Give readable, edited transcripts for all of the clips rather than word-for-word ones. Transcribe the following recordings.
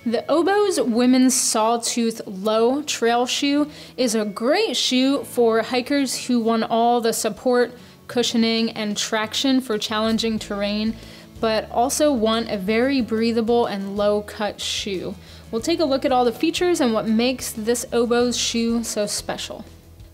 The Oboz Women's Sawtooth Low Trail Shoe is a great shoe for hikers who want all the support, cushioning, and traction for challenging terrain, but also want a very breathable and low-cut shoe. We'll take a look at all the features and what makes this Oboz shoe so special.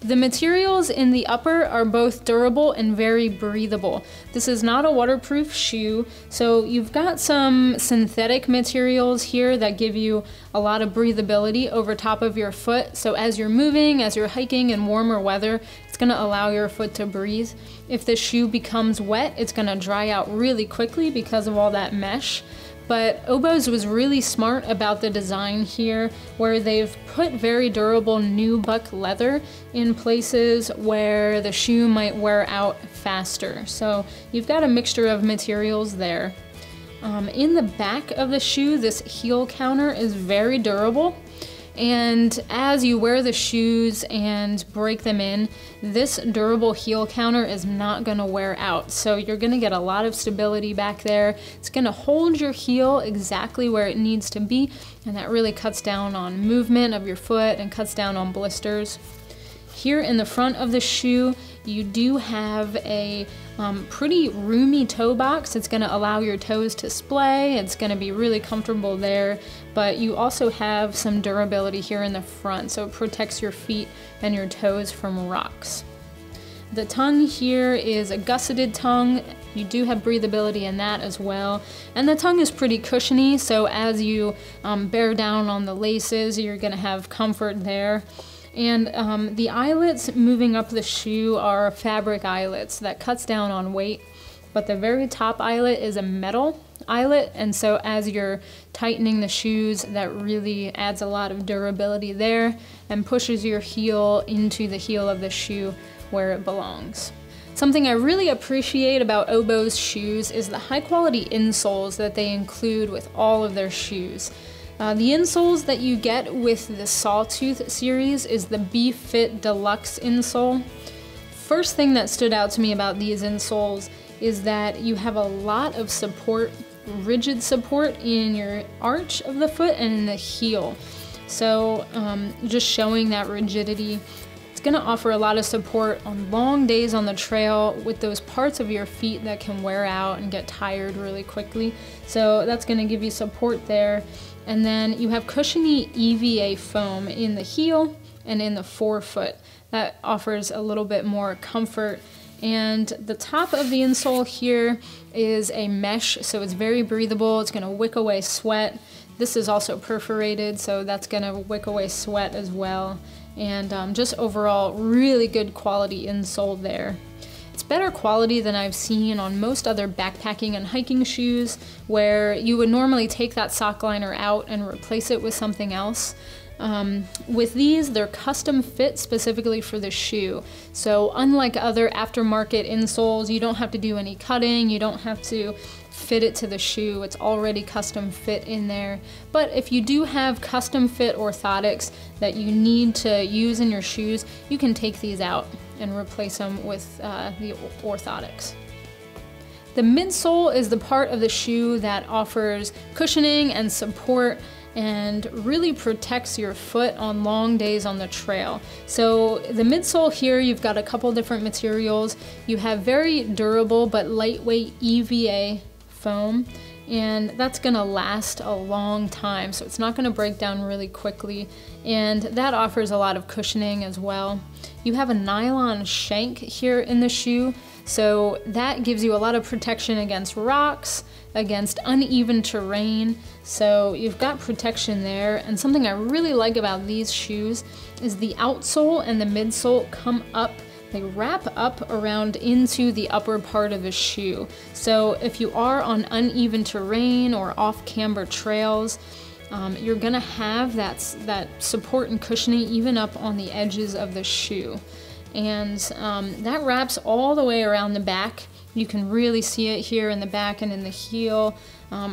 The materials in the upper are both durable and very breathable. This is not a waterproof shoe, so you've got some synthetic materials here that give you a lot of breathability over top of your foot. So as you're moving, as you're hiking in warmer weather, it's gonna allow your foot to breathe. If the shoe becomes wet, it's gonna dry out really quickly because of all that mesh. But Oboz was really smart about the design here, where they've put very durable nubuck leather in places where the shoe might wear out faster. So you've got a mixture of materials there. In the back of the shoe, this heel counter is very durable. And as you wear the shoes and break them in, this durable heel counter is not gonna wear out. So you're gonna get a lot of stability back there. It's gonna hold your heel exactly where it needs to be, and that really cuts down on movement of your foot and cuts down on blisters. Here in the front of the shoe, you do have a pretty roomy toe box. It's gonna allow your toes to splay. It's gonna be really comfortable there, but you also have some durability here in the front, so it protects your feet and your toes from rocks. The tongue here is a gusseted tongue. You do have breathability in that as well. And the tongue is pretty cushiony, so as you bear down on the laces, you're gonna have comfort there. And the eyelets moving up the shoe are fabric eyelets that cuts down on weight, but the very top eyelet is a metal eyelet, and so as you're tightening the shoes, that really adds a lot of durability there and pushes your heel into the heel of the shoe where it belongs. Something I really appreciate about Oboz shoes is the high quality insoles that they include with all of their shoes. The insoles that you get with the Sawtooth series is the B-Fit Deluxe insole. First thing that stood out to me about these insoles is that you have a lot of support, rigid support in your arch of the foot and in the heel. So just showing that rigidity, it's gonna offer a lot of support on long days on the trail with those parts of your feet that can wear out and get tired really quickly. So that's gonna give you support there. And then you have cushiony EVA foam in the heel and in the forefoot. That offers a little bit more comfort. And the top of the insole here is a mesh, so it's very breathable. It's gonna wick away sweat. This is also perforated, so that's gonna wick away sweat as well. And just overall, really good quality insole there. It's better quality than I've seen on most other backpacking and hiking shoes, where you would normally take that sock liner out and replace it with something else. With these, they're custom fit specifically for the shoe. So unlike other aftermarket insoles, you don't have to do any cutting, you don't have to fit it to the shoe. It's already custom fit in there. But if you do have custom fit orthotics that you need to use in your shoes, you can take these out and replace them with the orthotics. The midsole is the part of the shoe that offers cushioning and support and really protects your foot on long days on the trail. So the midsole here, you've got a couple different materials. You have very durable but lightweight EVA foam, and that's gonna last a long time, so it's not gonna break down really quickly, and that offers a lot of cushioning as well. You have a nylon shank here in the shoe, so that gives you a lot of protection against rocks, against uneven terrain, so you've got protection there. And something I really like about these shoes is the outsole and the midsole come up. They wrap up around into the upper part of the shoe. So if you are on uneven terrain or off camber trails, you're gonna have that support and cushioning even up on the edges of the shoe. And that wraps all the way around the back. You can really see it here in the back and in the heel.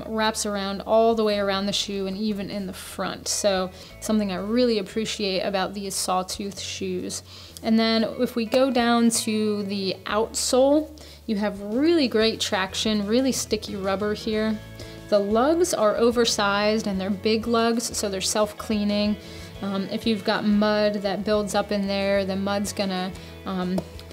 Wraps around all the way around the shoe and even in the front. So something I really appreciate about these Sawtooth shoes. And then if we go down to the outsole, you have really great traction, really sticky rubber here. The lugs are oversized and they're big lugs, so they're self-cleaning. If you've got mud that builds up in there, the mud's gonna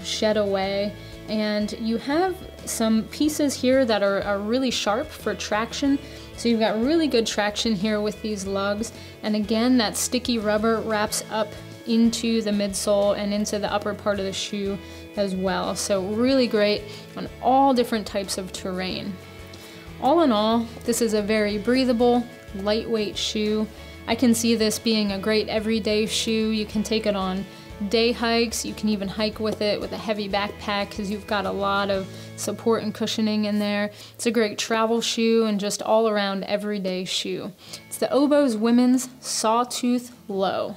shed away. And you have some pieces here that are really sharp for traction. So you've got really good traction here with these lugs. And again, that sticky rubber wraps up into the midsole and into the upper part of the shoe as well. So really great on all different types of terrain. All in all, this is a very breathable, lightweight shoe. I can see this being a great everyday shoe. You can take it on day hikes. You can even hike with it with a heavy backpack because you've got a lot of support and cushioning in there. It's a great travel shoe and just all around everyday shoe. It's the Oboz Women's Sawtooth Low.